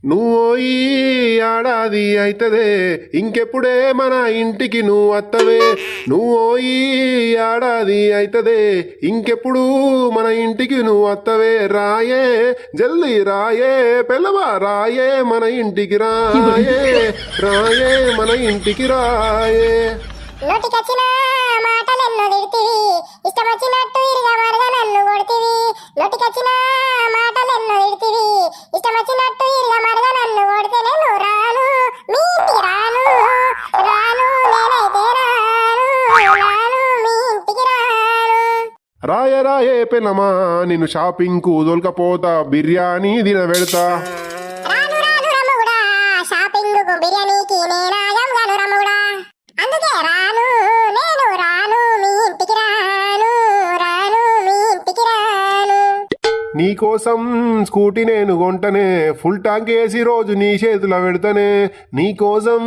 నువ్వు ఈ ఏడాది అయితదే ఇంకెప్పుడే మన ఇంటికి నువ్వు వత్తవే. నువ్వు ఈ ఏడాది అయితదే ఇంకెప్పుడు మన ఇంటికి నువ్వు వత్తవే. రాయే జల్దీ రాయే పెళ్ళవా రాయే మన ఇంటికి రాయే. రాయే మన ఇంటికి రాయే. నోటికొచ్చిన మాటలెన్నో తిడితివి, ఇష్టం వచ్చినట్టు ఇరుగా మరగా నన్ను కొడితివి. నోటికొచ్చిన మాటలెన్నో తిడితివి, ఇష్టం వచ్చినట్టు ఇరుగా మరగా నన్ను కొడితే నేను రాను మీ ఇంటికి రాను. రాను నేనైతే రాను మీ ఇంటికి రాను. రాయే రాయే పెళ్ళమా నిన్ను షాపింగ్ కు దొలకపోతా బిర్యానీ తినబెడతా. రాను రాను రమ్ముగుడా షాపింగ్ కు బిర్యానీకి నేనాగం గాను రమ్ముగుడా. అందుకే రాను నేను రాను మీ ఇంటికి రాను. రాను మీ ఇంటికి రాను. నీకోసం స్కూటీ నేను కొంటనే ఫుల్ ట్యాంక్ వేసి రోజు నీ చేతిలో పెడతానే. నీకోసం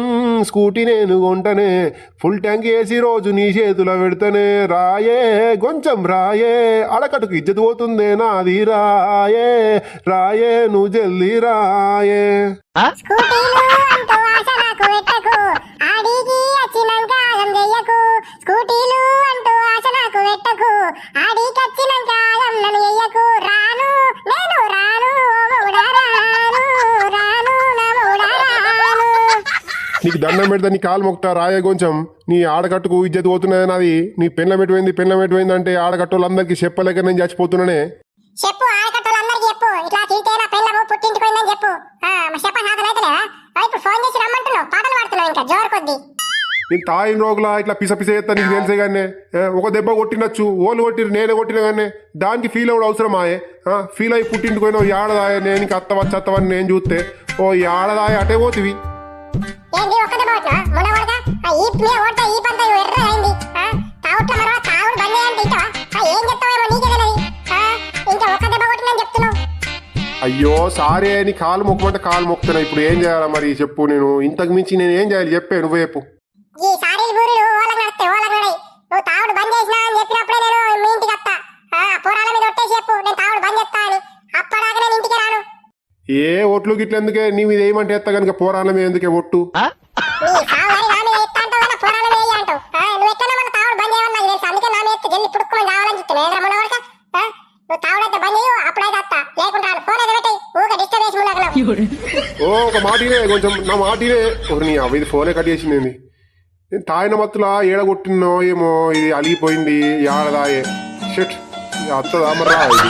స్కూటీ నేను కొంటనే ఫుల్ ట్యాంక్ వేసి రోజు నీ చేతిలో పెడతానే. రాయే కొంచెం రాయే అడకటుకు ఇజ్జత్ పోతుందే నాది. రాయే రాయే నువ్వు జల్దీ రాయే. స్కూటీలు అంటూ ఆశ నాకు పెట్టకు, ఆడికి వచ్చినాక ఆగం చెయ్యకు. స్కూటీలు అంటూ ఆశ నాకు పెట్టకు, ఆడికి వచ్చినాక ఆగం నన్ను చెయ్యకు. రాను నేను రాను ఓ మొగుడా రాను. రాను నా మొగుడా రాను. నీకు దండం పెడతా నీ కాలు మొక్తా రాయే కొంచెం. నీ ఆడకట్టుకు ఇజ్జత్ పోతున్నది నాది. నీ పెళ్ళం ఎటుపోయింది అంటే ఆడకట్టులందరికీ చెప్పలేక నేను చచ్చిపోతున్నానే. చెప్పు ఆడకట్టోళ్ళందరికీ చెప్పు, ఇట్లా తింటే నా పిల్లము పుట్టింటికి పోయిందని చెప్పు. చెప్ప సాధన అయితేనే ఇప్పుడు ఫోన్ చేసి రమ్మంటున్నావు, పాటలు పాడుతున్నావు ఇంకా జోరు కొద్ది. నేను తాయిన రోగులా ఇట్లా పిస చేస్తా నీకు తెలిసే కానీ ఒక దెబ్బ కొట్టినచ్చు ఓళ్ళు కొట్టిరు నేనే కొట్టిన కానీ దానికి ఫీల్ అవ్వడం అవసరమాయే. ఫీల్ అయ్యి పుట్టింటికి పోయినావు ఏడదాయ నేను ఇంక అత్తవచ్చత్తవని నేను చూస్తే ఓ ఏడదాయ అటే పోతివి. ఏంది ఒక్కదే పోవట్నా మొన్న కొడక ఈ మీద ఓడతా ఈ పంత ఎర్ర అయింది. తావుట్ల మరో తావుడు బంద్ అంటే ఇట్టవా ఏం చెప్తావేమో నీకే తెలియదు. ఇంకా ఒక్క దెబ్బ కొట్టినని చెప్తున్నావు. అయ్యో సారీ నీ కాలు మొక్కమంటే కాలు మొక్కుతున్నా. ఇప్పుడు ఏం చేయాలా మరి చెప్పు. నేను ఇంతకు మించి నేను ఏం చేయాలి చెప్పే నువ్వే చెప్పు. ఈ సారీలు బూరులు ఓలకు నడితే ఓలకు నడై. నువ్వు తావుడు బంద్ చేసినా అని చెప్పినప్పుడే నేను మీ ఇంటికి వస్తా. పోరాల మీద ఒట్టేసి చెప్పు నేను తావుడు బంద్ చేస్తా అని. అప్పటిదాకా నేను ఇంటికి రాను. ఏ ఒట్లు గిట్ల ఎందుకే నీ మీద ఏమంటే ఎత్తా కనుక పోరాల మీద ఎందుకే ఒట్టు. నీ సావుగారి నా మీద ఎత్తా అంటావు కదా పోరాల మీద వేయ అంటావు. నువ్వు ఎట్లా మన తావుడు బంద్ చేయమని నాకు తెలుసు. అందుకే నా మీద ఎత్తి జల్లి పుడుక్కుని కావాలని చెప్తున్నా. ఏదైనా మొన్న కొడక నువ్వు తావుడైతే బంద్ చేయవు అప్పుడైతే వస్తా. లేకుండా ఫోన్ అయితే పెట్టాయి ఊక డిస్టర్బ్ చేసి ముందు. ఓ ఒక మాటినే కొంచెం నా మాటినే ఒక నీ ఇది ఫోనే కట్ చేసింది. నేను తాయిన మత్తులా ఏడగొట్టినో ఏమో ఇది అలిగిపోయింది ఏడదాయే. షట్ అత్తదా మరి ఇది.